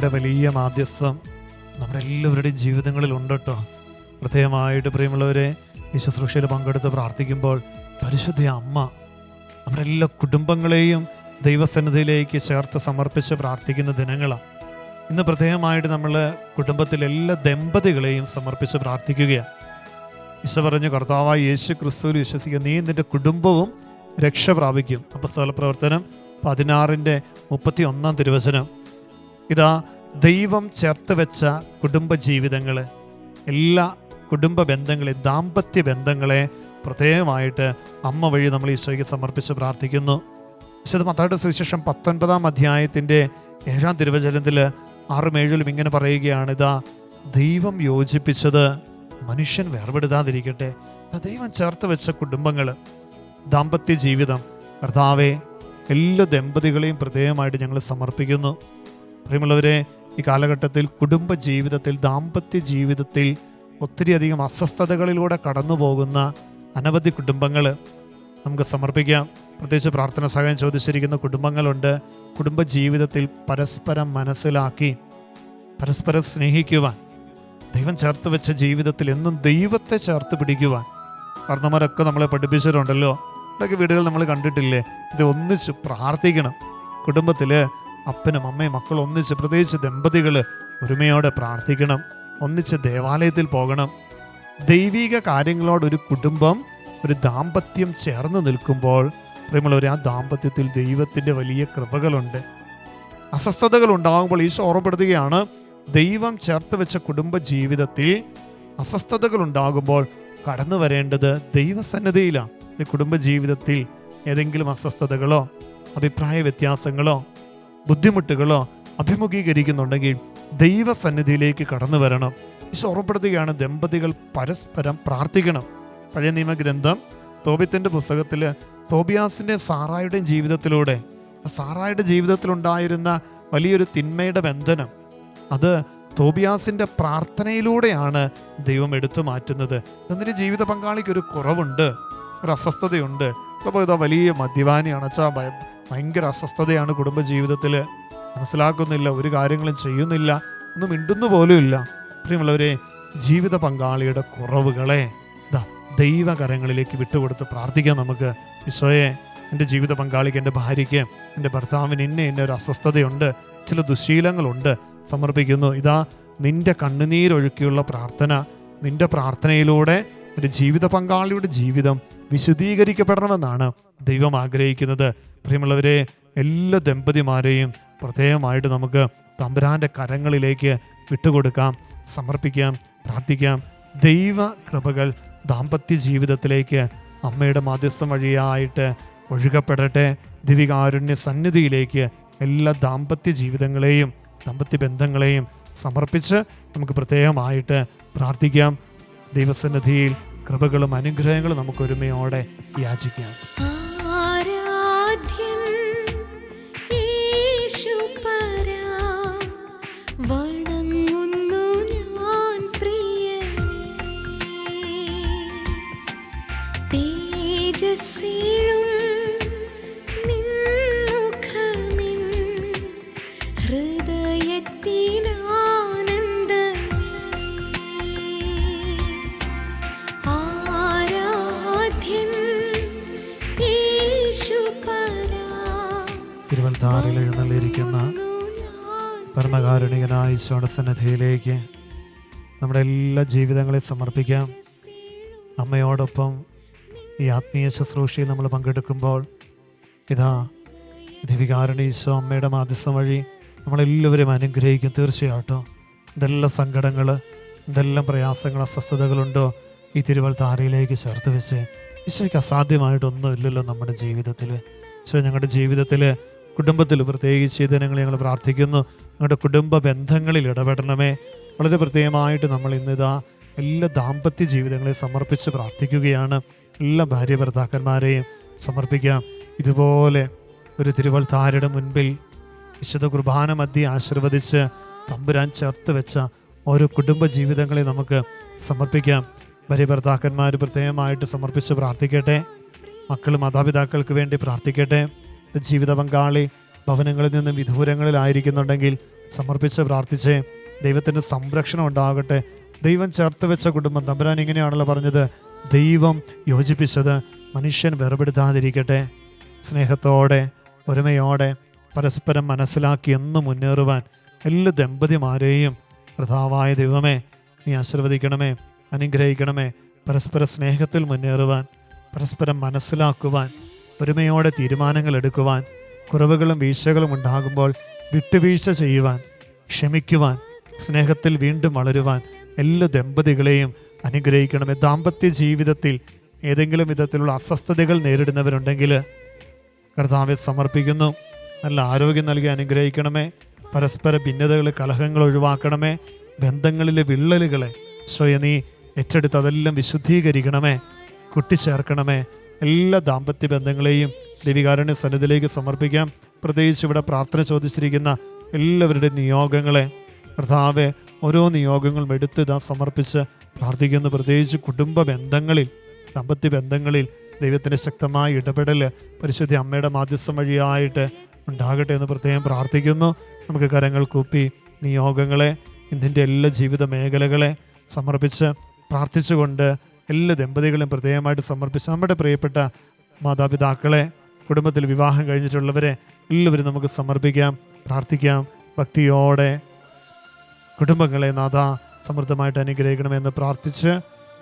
അമ്മയുടെ വലിയ മാധ്യസ്ഥം നമ്മുടെ എല്ലാവരുടെയും ജീവിതങ്ങളിൽ ഉണ്ട് കേട്ടോ. പ്രത്യേകമായിട്ട് പ്രിയമുള്ളവരെ, ഈ ശുശ്രൂഷയിൽ പങ്കെടുത്ത് പ്രാർത്ഥിക്കുമ്പോൾ പരിശുദ്ധ അമ്മ നമ്മുടെ എല്ലാ കുടുംബങ്ങളെയും ദൈവസന്നിധിയിലേക്ക് ചേർത്ത് സമർപ്പിച്ച് പ്രാർത്ഥിക്കുന്ന ദിനങ്ങളാണ്. ഇന്ന് പ്രത്യേകമായിട്ട് നമ്മൾ കുടുംബത്തിലെ എല്ലാ ദമ്പതികളെയും സമർപ്പിച്ച് പ്രാർത്ഥിക്കുകയാണ്. ഈശോ പറഞ്ഞു, കർത്താവായ യേശു ക്രിസ്തുവിൽ വിശ്വസിക്കുക, നീ നിന്റെ കുടുംബവും രക്ഷ പ്രാപിക്കും. അപ്പോസ്തല പ്രവർത്തനം 16:31 തിരുവചനം. ഇതാ ദൈവം ചേർത്ത് വെച്ച കുടുംബ ജീവിതങ്ങൾ, എല്ലാ കുടുംബ ബന്ധങ്ങളെ, ദാമ്പത്യ ബന്ധങ്ങളെ പ്രത്യേകമായിട്ട് അമ്മ വഴി നമ്മൾ ഈശോയ്ക്ക് സമർപ്പിച്ച് പ്രാർത്ഥിക്കുന്നു. വിശുദ്ധ മത്തായിയുടെ സുവിശേഷം 19 അധ്യായത്തിൻ്റെ 7 തിരുവചനത്തിൽ 6-7 ഇങ്ങനെ പറയുകയാണ്, ഇതാ ദൈവം യോജിപ്പിച്ചത് മനുഷ്യൻ വേർപെടുത്താതിരിക്കട്ടെ. ദൈവം ചേർത്ത് വെച്ച കുടുംബങ്ങൾ, ദാമ്പത്യ ജീവിതം, കർത്താവെ എല്ലാ ദമ്പതികളെയും പ്രത്യേകമായിട്ട് ഞങ്ങൾ സമർപ്പിക്കുന്നു. പ്രിയമുള്ളവരെ, ഈ കാലഘട്ടത്തിൽ കുടുംബ ജീവിതത്തിൽ, ദാമ്പത്യ ജീവിതത്തിൽ ഒത്തിരിയധികം അസ്വസ്ഥതകളിലൂടെ കടന്നു പോകുന്ന അനവധി കുടുംബങ്ങൾ നമുക്ക് സമർപ്പിക്കാം. പ്രത്യേകിച്ച് പ്രാർത്ഥന സഹായം ചോദിച്ചിരിക്കുന്ന കുടുംബങ്ങളുണ്ട്. കുടുംബ ജീവിതത്തിൽ പരസ്പരം മനസ്സിലാക്കി പരസ്പരം സ്നേഹിക്കുവാൻ, ദൈവം ചേർത്ത് വെച്ച ജീവിതത്തിൽ എന്നും ദൈവത്തെ ചേർത്ത് പിടിക്കുവാൻ കാരണവന്മാരൊക്കെ നമ്മളെ പഠിപ്പിച്ചിട്ടുണ്ടല്ലോ. ഇതൊക്കെ വീടുകൾ നമ്മൾ കണ്ടിട്ടില്ലേ? ഇത് ഒന്നിച്ച് പ്രാർത്ഥിക്കണം. കുടുംബത്തിൽ അപ്പനും അമ്മയും മക്കളും ഒന്നിച്ച്, പ്രത്യേകിച്ച് ദമ്പതികൾ ഒരുമയോടെ പ്രാർത്ഥിക്കണം. ഒന്നിച്ച് ദേവാലയത്തിൽ പോകണം. ദൈവിക കാര്യങ്ങളോട് ഒരു കുടുംബം, ഒരു ദാമ്പത്യം ചേർന്ന് നിൽക്കുമ്പോൾ പ്രിയമുള്ളവരെ, ആ ദാമ്പത്യത്തിൽ ദൈവത്തിൻ്റെ വലിയ കൃപകളുണ്ട്. അസ്വസ്ഥതകൾ ഉണ്ടാകുമ്പോൾ ഈശോ ഓർമ്മപ്പെടുത്തുകയാണ്, ദൈവം ചേർത്ത് വെച്ച കുടുംബ ജീവിതത്തിൽ അസ്വസ്ഥതകൾ ഉണ്ടാകുമ്പോൾ കടന്നു വരേണ്ടത് ദൈവസന്നിധിയിലാണ്. ഈ കുടുംബ ജീവിതത്തിൽ ഏതെങ്കിലും അസ്വസ്ഥതകളോ അഭിപ്രായ വ്യത്യാസങ്ങളോ ബുദ്ധിമുട്ടുകളോ അഭിമുഖീകരിക്കുന്നുണ്ടെങ്കിൽ ദൈവസന്നിധിയിലേക്ക് കടന്നു വരണം. ഈശോ ഓർമ്മപ്പെടുത്തുകയാണ്, ദമ്പതികൾ പരസ്പരം പ്രാർത്ഥിക്കണം. പഴയ നിയമഗ്രന്ഥം തോബിത്തിൻ്റെ പുസ്തകത്തിൽ തോബിയാസിൻ്റെ സാറായുടെയും ജീവിതത്തിലൂടെ, സാറായുടെ ജീവിതത്തിലുണ്ടായിരുന്ന വലിയൊരു തിന്മയുടെ ബന്ധനം, അത് തോബിയാസിൻ്റെ പ്രാർത്ഥനയിലൂടെയാണ് ദൈവം എടുത്തു മാറ്റുന്നത്. എന്നിട്ട് ജീവിത പങ്കാളിക്ക് ഒരു കുറവുണ്ട്, ഒരു അസ്വസ്ഥതയുണ്ട്. അപ്പോൾ ഇതാ വലിയ മദ്യപാനിയാണ്, ഭയങ്കര അസ്വസ്ഥതയാണ് കുടുംബജീവിതത്തിൽ, മനസ്സിലാക്കുന്നില്ല, ഒരു കാര്യങ്ങളും ചെയ്യുന്നില്ല, ഒന്നും മിണ്ടുന്നു പോലും ഇല്ല. പ്രിയമുള്ളവരെ, ജീവിത പങ്കാളിയുടെ കുറവുകളെ ദൈവകരങ്ങളിലേക്ക് വിട്ടുകൊടുത്ത് പ്രാർത്ഥിക്കാം നമുക്ക്. ഈശോയെ, എൻ്റെ ജീവിത പങ്കാളിക്ക്, എൻ്റെ ഭാര്യയ്ക്ക്, എൻ്റെ ഭർത്താവിന് ഇന്ന ഒരു അസ്വസ്ഥതയുണ്ട്, ചില ദുശീലങ്ങളുണ്ട്, സമർപ്പിക്കുന്നു. ഇതാ നിൻ്റെ കണ്ണുനീരൊഴുക്കിയുള്ള പ്രാർത്ഥന, നിൻ്റെ പ്രാർത്ഥനയിലൂടെ ഒരു ജീവിത പങ്കാളിയുടെ ജീവിതം വിശുദ്ധീകരിക്കപ്പെടണമെന്നാണ് ദൈവം ആഗ്രഹിക്കുന്നത്. പ്രിയമുള്ളവരെ, എല്ലാ ദമ്പതിമാരെയും പ്രത്യേകമായിട്ട് നമുക്ക് തമ്പുരാൻ്റെ കരങ്ങളിലേക്ക് വിട്ടുകൊടുക്കാം, സമർപ്പിക്കാം, പ്രാർത്ഥിക്കാം. ദൈവ കൃപകൾ ദാമ്പത്യ ജീവിതത്തിലേക്ക് അമ്മയുടെ മാധ്യസ്ഥം വഴിയായിട്ട് ഒഴുകപ്പെടട്ടെ. ദിവികാരുണ്യ സന്നിധിയിലേക്ക് എല്ലാ ദാമ്പത്യ ജീവിതങ്ങളെയും ദാമ്പത്യ ബന്ധങ്ങളെയും സമർപ്പിച്ച് നമുക്ക് പ്രത്യേകമായിട്ട് പ്രാർത്ഥിക്കാം. ദൈവസന്നിധിയിൽ കൃപകളും അനുഗ്രഹങ്ങളും നമുക്ക് ഒരുമയോടെ യാചിക്കാം. തിരുവനന്തപുരത്തിൽ എഴുന്നള്ളിയിരിക്കുന്ന പരമകാരുണികനായ ഈശോയുടെ സന്നിധിയിലേക്ക് നമ്മുടെ എല്ലാ ജീവിതങ്ങളെയും സമർപ്പിക്കാം. അമ്മയോടൊപ്പം ഈ ആത്മീയ ശുശ്രൂഷയിൽ നമ്മൾ പങ്കെടുക്കുമ്പോൾ ഇതാ ദിവികാരുണ്യ ഈശോ അമ്മയുടെ മാധ്യസ്ഥം വഴി നമ്മളെല്ലാവരും അനുഗ്രഹിക്കും. തീർച്ചയായിട്ടും എന്തെല്ലാം സങ്കടങ്ങൾ, എന്തെല്ലാം പ്രയാസങ്ങൾ, അസ്വസ്ഥതകളുണ്ടോ ഈ തിരുവനന്തപുരത്തിലേക്ക് ചേർത്ത് വെച്ച്, ഈശോയ്ക്ക് അസാധ്യമായിട്ടൊന്നും ഇല്ലല്ലോ നമ്മുടെ ജീവിതത്തിൽ. ഈശോ ഞങ്ങളുടെ ജീവിതത്തിൽ, കുടുംബത്തിൽ പ്രത്യേകിച്ച് ഇതിനങ്ങൾ ഞങ്ങൾ പ്രാർത്ഥിക്കുന്നു. ഞങ്ങളുടെ കുടുംബ ബന്ധങ്ങളിൽ ഇടപെടണമേ. വളരെ പ്രത്യേകമായിട്ട് നമ്മൾ ഇന്നിതാ എല്ലാ ദാമ്പത്യ ജീവിതങ്ങളെ സമർപ്പിച്ച് പ്രാർത്ഥിക്കുകയാണ്. എല്ലാ ഭാര്യ ഭർത്താക്കന്മാരെയും സമർപ്പിക്കാം. ഇതുപോലെ ഒരു തിരുവൽത്താരയുടെ മുൻപിൽ വിശുദ്ധ കുർബാന മധ്യേ ആശീർവദിച്ച് തമ്പുരാൻ ചേർത്ത് വെച്ച ഓരോ കുടുംബ ജീവിതങ്ങളെ നമുക്ക് സമർപ്പിക്കാം. ഭാര്യ ഭർത്താക്കന്മാർ പ്രത്യേകമായിട്ട് സമർപ്പിച്ച് പ്രാർത്ഥിക്കട്ടെ. മക്കൾ മാതാപിതാക്കൾക്ക് വേണ്ടി പ്രാർത്ഥിക്കട്ടെ. ജീവിത പങ്കാളി ഭവനങ്ങളിൽ നിന്നും വിദൂരങ്ങളിലായിരിക്കുന്നുണ്ടെങ്കിൽ സമർപ്പിച്ച് പ്രാർത്ഥിച്ചേ. ദൈവത്തിൻ്റെ സംരക്ഷണം ഉണ്ടാകട്ടെ. ദൈവം ചേർത്ത് വെച്ച കുടുംബം, തമ്പുരാൻ ഇങ്ങനെയാണല്ലോ പറഞ്ഞത്, ദൈവം യോജിപ്പിച്ചത് മനുഷ്യൻ വേർപെടുത്താതിരിക്കട്ടെ. സ്നേഹത്തോടെ ഒരുമയോടെ പരസ്പരം മനസ്സിലാക്കി എന്നും മുന്നേറുവാൻ എല്ലാ ദമ്പതിമാരെയും കർത്താവായ ദൈവമേ നീ ആശീർവദിക്കണമേ, അനുഗ്രഹിക്കണമേ. പരസ്പര സ്നേഹത്തിൽ മുന്നേറുവാൻ, പരസ്പരം മനസ്സിലാക്കുവാൻ, ഒരുമയോടെ തീരുമാനങ്ങൾ എടുക്കുവാൻ, കുറവുകളും വീഴ്ചകളും ഉണ്ടാകുമ്പോൾ വിട്ടുവീഴ്ച ചെയ്യുവാൻ, ക്ഷമിക്കുവാൻ, സ്നേഹത്തിൽ വീണ്ടും വളരുവാൻ എല്ലാ ദമ്പതികളെയും അനുഗ്രഹിക്കണമേ. ദാമ്പത്യ ജീവിതത്തിൽ ഏതെങ്കിലും വിധത്തിലുള്ള അസ്വസ്ഥതകൾ നേരിടുന്നവരുണ്ടെങ്കിൽ കർത്താവെ സമർപ്പിക്കുന്നു. നല്ല ആരോഗ്യം നൽകി അനുഗ്രഹിക്കണമേ. പരസ്പര ഭിന്നതകൾ, കലഹങ്ങൾ ഒഴിവാക്കണമേ. ബന്ധങ്ങളിലെ വിള്ളലുകളെ നീ ഏറ്റെടുത്ത് അതെല്ലാം വിശുദ്ധീകരിക്കണമേ, കൂട്ടിച്ചേർക്കണമേ. എല്ലാ ദാമ്പത്യ ബന്ധങ്ങളെയും ദൈവികാരുണ്യ സന്നിധിയിലേക്ക് സമർപ്പിക്കാം. പ്രത്യേകിച്ച് ഇവിടെ പ്രാർത്ഥന ചോദിച്ചിരിക്കുന്ന എല്ലാവരുടെ നിയോഗങ്ങളെ കർത്താവെ ഓരോ നിയോഗങ്ങളും എടുത്ത് സമർപ്പിച്ച് പ്രാർത്ഥിക്കുന്നു. പ്രത്യേകിച്ച് കുടുംബ ബന്ധങ്ങളിൽ, ദാമ്പത്യ ബന്ധങ്ങളിൽ ദൈവത്തിൻ്റെ ശക്തമായ ഇടപെടൽ പരിശുദ്ധ അമ്മയുടെ മാധ്യസ്ഥം വഴിയായിട്ട് ഉണ്ടാകട്ടെ എന്ന് പ്രത്യേകം പ്രാർത്ഥിക്കുന്നു. നമുക്ക് കരങ്ങൾ കൂപ്പി നിയോഗങ്ങളെ, ഇതിൻ്റെ എല്ലാ ജീവിത മേഖലകളെ സമർപ്പിച്ച് പ്രാർത്ഥിച്ചുകൊണ്ട് എല്ലാ ദമ്പതികളെയും പ്രത്യേകമായിട്ട് സമർപ്പിച്ച് നമ്മുടെ പ്രിയപ്പെട്ട മാതാപിതാക്കളെ, കുടുംബത്തിൽ വിവാഹം കഴിഞ്ഞിട്ടുള്ളവരെ എല്ലാവരും നമുക്ക് സമർപ്പിക്കാം, പ്രാർത്ഥിക്കാം. ഭക്തിയോടെ കുടുംബങ്ങളെ നാഥ സമൃദ്ധമായിട്ട് അനുഗ്രഹിക്കണമെന്ന് പ്രാർത്ഥിച്ച്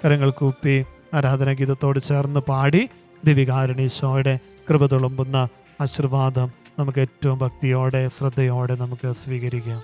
കരങ്ങൾ കൂപ്പി ആരാധനാഗീതത്തോട് ചേർന്ന് പാടി ദിവികാരുണീശോയുടെ കൃപ തുളുമ്പുന്ന ആശീർവാദം നമുക്ക് ഏറ്റവും ഭക്തിയോടെ ശ്രദ്ധയോടെ നമുക്ക് സ്വീകരിക്കാം.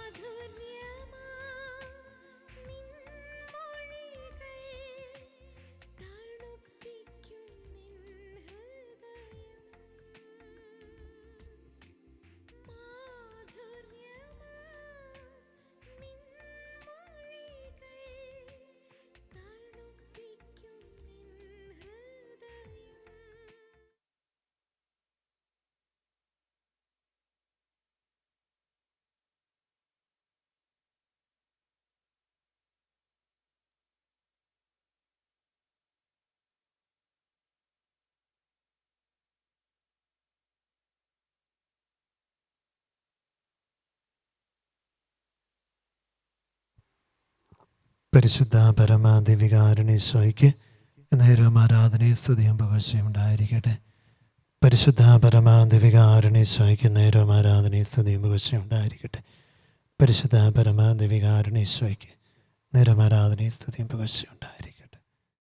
പരിശുദ്ധ പരമാദിവികാരുണീശോയ്ക്ക് നേരം ആരാധനയും സ്തുതിയും പുകഴ്ചയും ഉണ്ടായിരിക്കട്ടെ. പരിശുദ്ധ പരമാദിവികാരുണീശോയ്ക്ക് നേരം ആരാധനയും സ്തുതിയും പുകഴ്ചയും ഉണ്ടായിരിക്കട്ടെ. പരിശുദ്ധ പരമാദിവികാരുണീശോയ്ക്ക് നേരം ആരാധനയും സ്തുതിയും പുകഴ്ചയും ഉണ്ടായിരിക്കട്ടെ.